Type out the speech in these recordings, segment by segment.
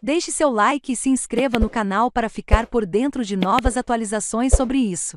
Deixe seu like e se inscreva no canal para ficar por dentro de novas atualizações sobre isso.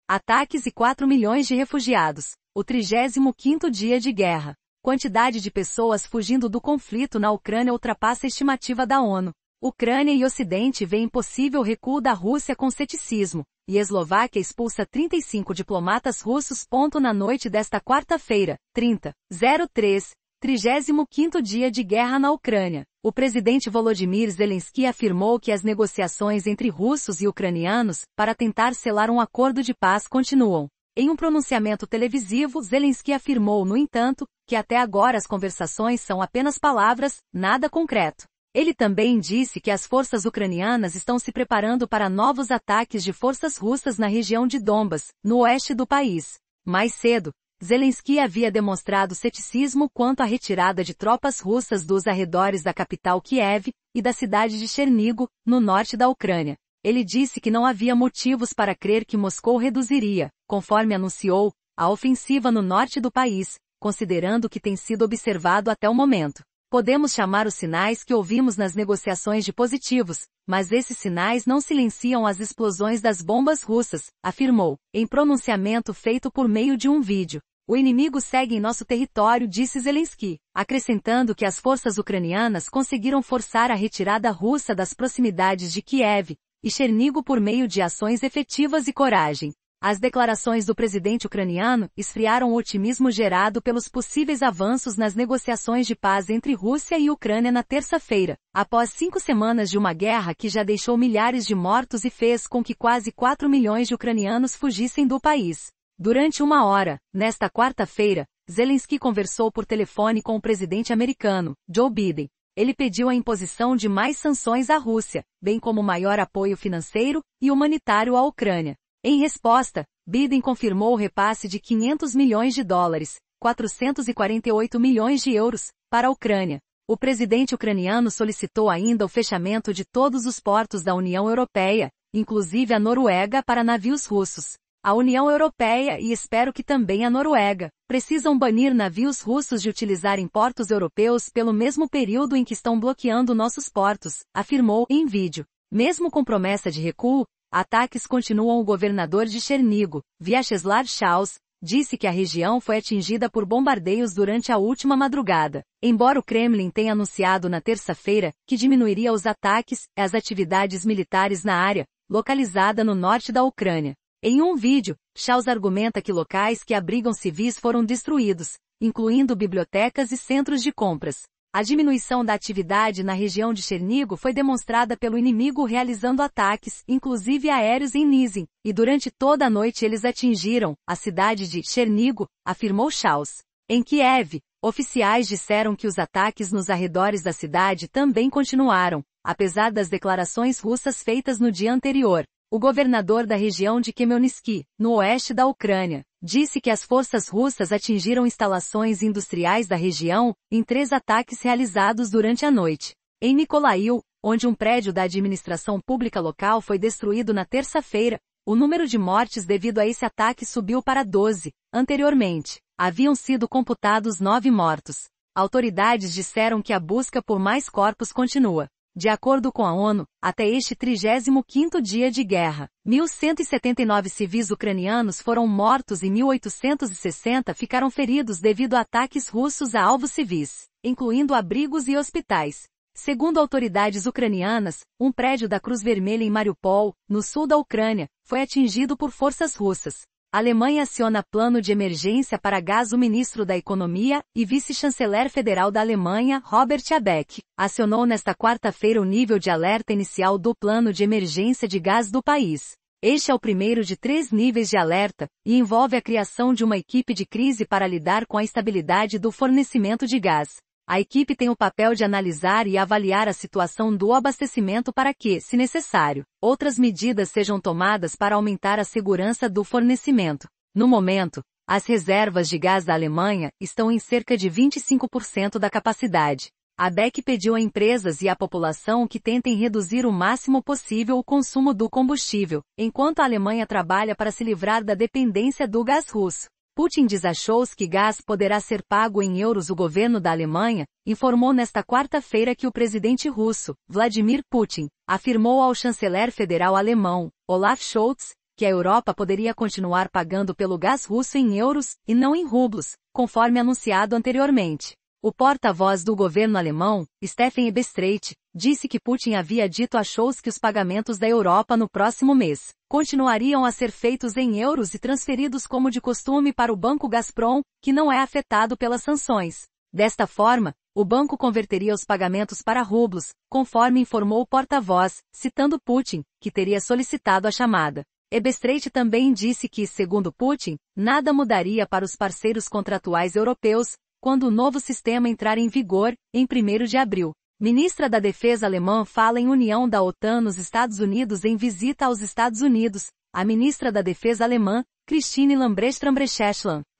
Ataques e 4 milhões de refugiados. O 35º dia de guerra. Quantidade de pessoas fugindo do conflito na Ucrânia ultrapassa a estimativa da ONU. Ucrânia e Ocidente veem possível recuo da Rússia com ceticismo, e Eslováquia expulsa 35 diplomatas russos. Na noite desta quarta-feira, 35º dia de guerra na Ucrânia, o presidente Volodymyr Zelensky afirmou que as negociações entre russos e ucranianos, para tentar selar um acordo de paz, continuam. Em um pronunciamento televisivo, Zelensky afirmou, no entanto, que até agora as conversações são apenas palavras, nada concreto. Ele também disse que as forças ucranianas estão se preparando para novos ataques de forças russas na região de Donbas, no oeste do país. Mais cedo, Zelensky havia demonstrado ceticismo quanto à retirada de tropas russas dos arredores da capital Kiev e da cidade de Chernigo, no norte da Ucrânia. Ele disse que não havia motivos para crer que Moscou reduziria, conforme anunciou, a ofensiva no norte do país, considerando o que tem sido observado até o momento. Podemos chamar os sinais que ouvimos nas negociações de positivos, mas esses sinais não silenciam as explosões das bombas russas, afirmou, em pronunciamento feito por meio de um vídeo. O inimigo segue em nosso território, disse Zelensky, acrescentando que as forças ucranianas conseguiram forçar a retirada russa das proximidades de Kiev e Chernigo por meio de ações efetivas e coragem. As declarações do presidente ucraniano esfriaram o otimismo gerado pelos possíveis avanços nas negociações de paz entre Rússia e Ucrânia na terça-feira, após 5 semanas de uma guerra que já deixou milhares de mortos e fez com que quase 4 milhões de ucranianos fugissem do país. Durante 1 hora, nesta quarta-feira, Zelensky conversou por telefone com o presidente americano, Joe Biden. Ele pediu a imposição de mais sanções à Rússia, bem como maior apoio financeiro e humanitário à Ucrânia. Em resposta, Biden confirmou o repasse de 500 milhões de dólares, 448 milhões de euros, para a Ucrânia. O presidente ucraniano solicitou ainda o fechamento de todos os portos da União Europeia, inclusive a Noruega, para navios russos. A União Europeia, e espero que também a Noruega, precisam banir navios russos de utilizarem portos europeus pelo mesmo período em que estão bloqueando nossos portos, afirmou em vídeo. Mesmo com promessa de recuo, ataques continuam. O governador de Chernigo, Vyacheslav Chaus, disse que a região foi atingida por bombardeios durante a última madrugada. Embora o Kremlin tenha anunciado na terça-feira que diminuiria os ataques e as atividades militares na área, localizada no norte da Ucrânia. Em um vídeo, Chaus argumenta que locais que abrigam civis foram destruídos, incluindo bibliotecas e centros de compras. A diminuição da atividade na região de Chernigo foi demonstrada pelo inimigo realizando ataques, inclusive aéreos em Nizhyn, e durante toda a noite eles atingiram a cidade de Chernigo, afirmou Chaus. Em Kiev, oficiais disseram que os ataques nos arredores da cidade também continuaram, apesar das declarações russas feitas no dia anterior. O governador da região de Khmelnytsky, no oeste da Ucrânia, disse que as forças russas atingiram instalações industriais da região em 3 ataques realizados durante a noite. Em Mykolaiv, onde um prédio da administração pública local foi destruído na terça-feira, o número de mortes devido a esse ataque subiu para 12. Anteriormente, haviam sido computados 9 mortos. Autoridades disseram que a busca por mais corpos continua. De acordo com a ONU, até este 35º dia de guerra, 1.179 civis ucranianos foram mortos e 1.860 ficaram feridos devido a ataques russos a alvos civis, incluindo abrigos e hospitais. Segundo autoridades ucranianas, um prédio da Cruz Vermelha em Mariupol, no sul da Ucrânia, foi atingido por forças russas. A Alemanha aciona plano de emergência para gás. O ministro da Economia e vice-chanceler federal da Alemanha, Robert Habeck, acionou nesta quarta-feira o nível de alerta inicial do plano de emergência de gás do país. Este é o primeiro de 3 níveis de alerta, e envolve a criação de uma equipe de crise para lidar com a estabilidade do fornecimento de gás. A equipe tem o papel de analisar e avaliar a situação do abastecimento para que, se necessário, outras medidas sejam tomadas para aumentar a segurança do fornecimento. No momento, as reservas de gás da Alemanha estão em cerca de 25% da capacidade. Habeck pediu a empresas e à população que tentem reduzir o máximo possível o consumo do combustível, enquanto a Alemanha trabalha para se livrar da dependência do gás russo. Putin diz a Scholz que gás poderá ser pago em euros. O governo da Alemanha informou nesta quarta-feira que o presidente russo, Vladimir Putin, afirmou ao chanceler federal alemão, Olaf Scholz, que a Europa poderia continuar pagando pelo gás russo em euros, e não em rublos, conforme anunciado anteriormente. O porta-voz do governo alemão, Steffen Hebestreit, disse que Putin havia dito a Scholz que os pagamentos da Europa no próximo mês continuariam a ser feitos em euros e transferidos como de costume para o Banco Gazprom, que não é afetado pelas sanções. Desta forma, o banco converteria os pagamentos para rublos, conforme informou o porta-voz, citando Putin, que teria solicitado a chamada. Hebestreit também disse que, segundo Putin, nada mudaria para os parceiros contratuais europeus, quando o novo sistema entrar em vigor, em 1º de abril. Ministra da Defesa alemã fala em união da OTAN nos Estados Unidos em visita aos Estados Unidos. A ministra da Defesa alemã, Christine Lambrecht-Lambrecht,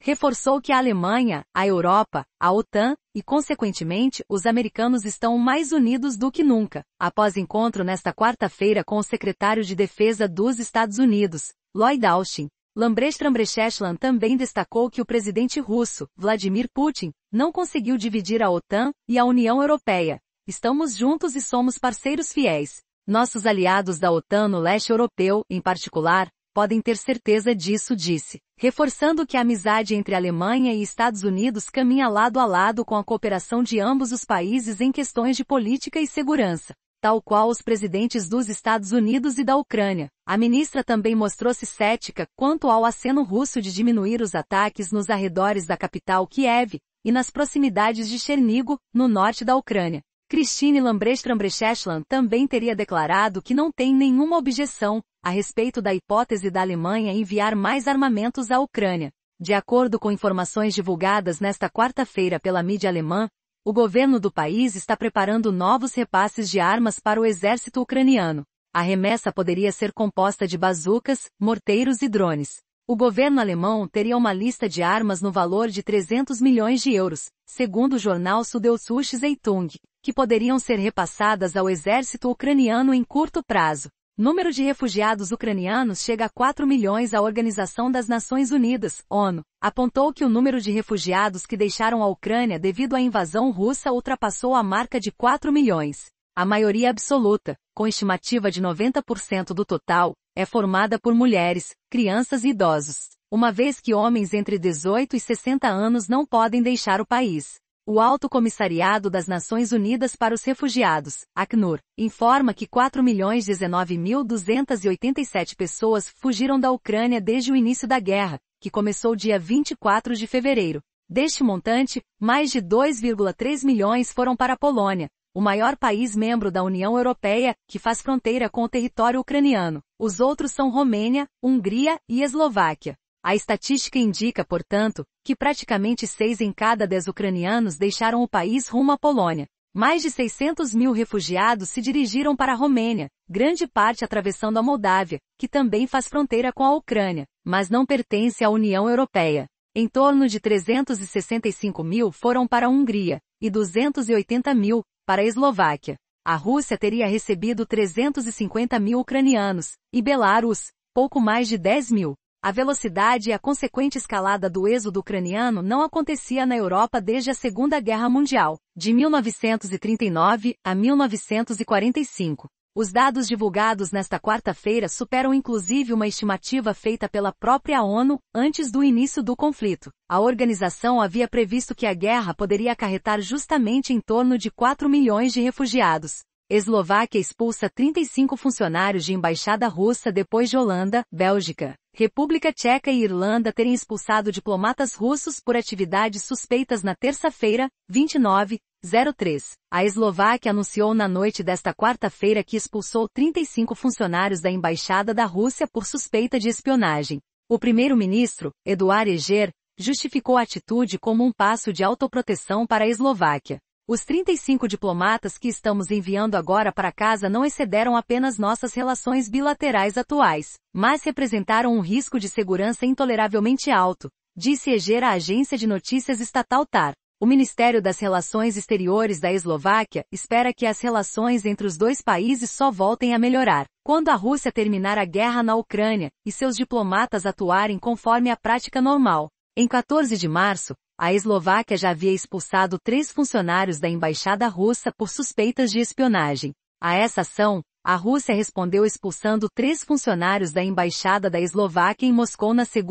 reforçou que a Alemanha, a Europa, a OTAN, e consequentemente, os americanos estão mais unidos do que nunca, após encontro nesta quarta-feira com o secretário de Defesa dos Estados Unidos, Lloyd Austin. Lambrecht-Lambrecht também destacou que o presidente russo, Vladimir Putin, não conseguiu dividir a OTAN e a União Europeia. Estamos juntos e somos parceiros fiéis. Nossos aliados da OTAN no leste europeu, em particular, podem ter certeza disso, disse, reforçando que a amizade entre Alemanha e Estados Unidos caminha lado a lado com a cooperação de ambos os países em questões de política e segurança, tal qual os presidentes dos Estados Unidos e da Ucrânia. A ministra também mostrou-se cética quanto ao aceno russo de diminuir os ataques nos arredores da capital Kiev e nas proximidades de Chernigo, no norte da Ucrânia. Christine Lambrecht-Lambrecht também teria declarado que não tem nenhuma objeção a respeito da hipótese da Alemanha enviar mais armamentos à Ucrânia. De acordo com informações divulgadas nesta quarta-feira pela mídia alemã, o governo do país está preparando novos repasses de armas para o exército ucraniano. A remessa poderia ser composta de bazucas, morteiros e drones. O governo alemão teria uma lista de armas no valor de 300 milhões de euros, segundo o jornal Süddeutsche Zeitung, que poderiam ser repassadas ao exército ucraniano em curto prazo. Número de refugiados ucranianos chega a 4 milhões. A Organização das Nações Unidas, ONU, apontou que o número de refugiados que deixaram a Ucrânia devido à invasão russa ultrapassou a marca de 4 milhões. A maioria absoluta, com estimativa de 90% do total, é formada por mulheres, crianças e idosos, uma vez que homens entre 18 e 60 anos não podem deixar o país. O Alto Comissariado das Nações Unidas para os Refugiados, ACNUR, informa que 4.019.287 pessoas fugiram da Ucrânia desde o início da guerra, que começou dia 24 de fevereiro. Deste montante, mais de 2,3 milhões foram para a Polônia, o maior país membro da União Europeia, que faz fronteira com o território ucraniano. Os outros são Romênia, Hungria e Eslováquia. A estatística indica, portanto, que praticamente 6 em cada 10 ucranianos deixaram o país rumo à Polônia. Mais de 600 mil refugiados se dirigiram para a Romênia, grande parte atravessando a Moldávia, que também faz fronteira com a Ucrânia, mas não pertence à União Europeia. Em torno de 365 mil foram para a Hungria, e 280 mil para a Eslováquia. A Rússia teria recebido 350 mil ucranianos, e Belarus, pouco mais de 10 mil. A velocidade e a consequente escalada do êxodo ucraniano não acontecia na Europa desde a Segunda Guerra Mundial, de 1939 a 1945. Os dados divulgados nesta quarta-feira superam inclusive uma estimativa feita pela própria ONU antes do início do conflito. A organização havia previsto que a guerra poderia acarretar justamente em torno de 4 milhões de refugiados. Eslováquia expulsa 35 funcionários de embaixada russa depois de Holanda, Bélgica, República Tcheca e Irlanda terem expulsado diplomatas russos por atividades suspeitas na terça-feira, 29/03. A Eslováquia anunciou na noite desta quarta-feira que expulsou 35 funcionários da embaixada da Rússia por suspeita de espionagem. O primeiro-ministro, Eduard Heger, justificou a atitude como um passo de autoproteção para a Eslováquia. Os 35 diplomatas que estamos enviando agora para casa não excederam apenas nossas relações bilaterais atuais, mas representaram um risco de segurança intoleravelmente alto, disse Heger à agência de notícias estatal TAR. O Ministério das Relações Exteriores da Eslováquia espera que as relações entre os dois países só voltem a melhorar quando a Rússia terminar a guerra na Ucrânia e seus diplomatas atuarem conforme a prática normal. Em 14 de março, a Eslováquia já havia expulsado 3 funcionários da embaixada russa por suspeitas de espionagem. A essa ação, a Rússia respondeu expulsando 3 funcionários da embaixada da Eslováquia em Moscou na segunda